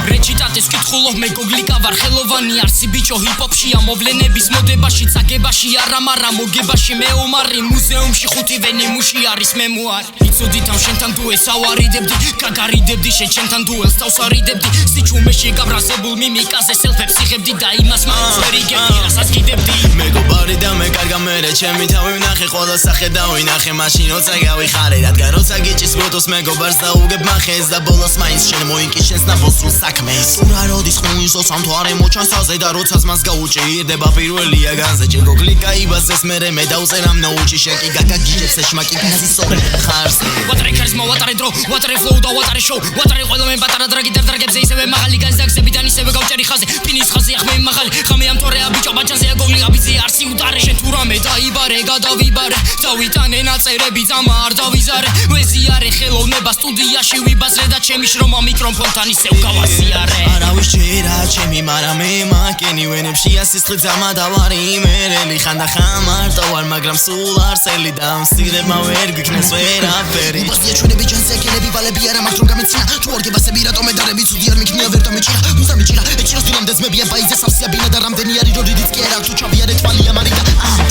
რეჩიტატის კითხულობ მე გოგლიკა ვარ ხელოვანი არსი ბიჭო ჰიპ-ჰოპშია მოვლენების მოდებაში წაგებაში არა მარა მოგებაში მე ომარი მუზეუმში ხუთივენი მუში არის მემუარი იცოდით ამ შენთან დუელს ავარიდებდი გაგარიდებდი შენ ჩემთან დუელს თავს არიდებდი სიჩუმეში გაბრაზებულ მიმიკაზე სელფებს იღებდი და იმას მაინც ვერ იგებდი რასაც გიდებდი მეგობარი და მე კარგა მერე ჩემი თავი ვნახე ყველა სახე დავინახე მაშინ როცა გავიხარე რადგან როცა გიჭის ბროტოს მეგობარს დაუგებ მახეს და ბოლოს მაინც შენ მოიკიშენს ნაბოსრულ საქმეს სურა როდის ხუისოს ამ თვარე მოჩანსაზე და როცაც მას გაუჭირდება პირველია განზე ჯეგო კლიკა იბასეს მერე მე დავწერამ ნაუჩი შეკი გაგაგიჟებს ეშმაკი გასისორე ხარს ვატარე ქარიზმა ვატარე დრო ვატარე ფლოუ და ვატარე შოუ ვატარე ყველა მე პატარა დრაგი დარდრაგებზე ისევე მაღალი განზაგზებიდან ისევე გავჭერი ხაზე ფინის ხაზე ახმე მაღალი ხამე ამ თორეა ბიჭო ბაჭანზეა გოგლი აბიძი არსი უტარე შენ თუ რამე დაიბარე გადავიბარე დავიტანე ნაწერები ძამა არ დავიზარე ვეზიარე ხელოვნება სტუდიაში ვიბაზრე და ჩემი შრომა მიკროფონთან ისევ გავაზიარე არავის ჭირა ჩემი მარა მე მაკენი ვენებში ასისტრი ძამა დავარი იმერელი ხანდა ხამარტო ვარ მაგრამ სულ არსელი და მსირება ვერ გიქნეს ვერაფერი უბასია ჩვენები ჯანსეკელები ვალები არა მაქვს რომ გამეცინა თუ არ გებასები რატომ ედარები ცუდი არ მიქმნია ვერ დამეჭირა მუზა მიჭირა ეჭიროს დინამდე ძმებია ბაიძე სავსია ბინა და რამდენი არის როდიც კი არა თუ ჩავიარე თვალია მარიდა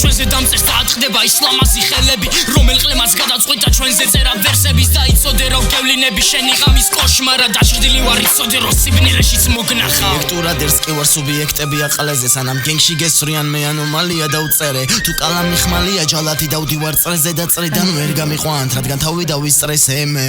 ჩვენზე დამწერს დაატყდება ისლამაზი ხელები რომელ ყლემაც გადაწყვეტა ჩვენზე წერა ვერსების და იცოდე რომ გევლინები შენი ღამის კოშმარა დაჭრილი ვარ იცოდე რომ სიბნელეშიც მოგნახავ ეექტურად ერს კი ვარ სუბიექტები აყალეზე სანამ გენგში გესწრიან მე ანომალია დავწერე თუ კალამი ხმალია ჯალათი დავდივარ წრეზე და წრიდან ვერ გამიყვანთ რადგან თავი დავისტრესე მე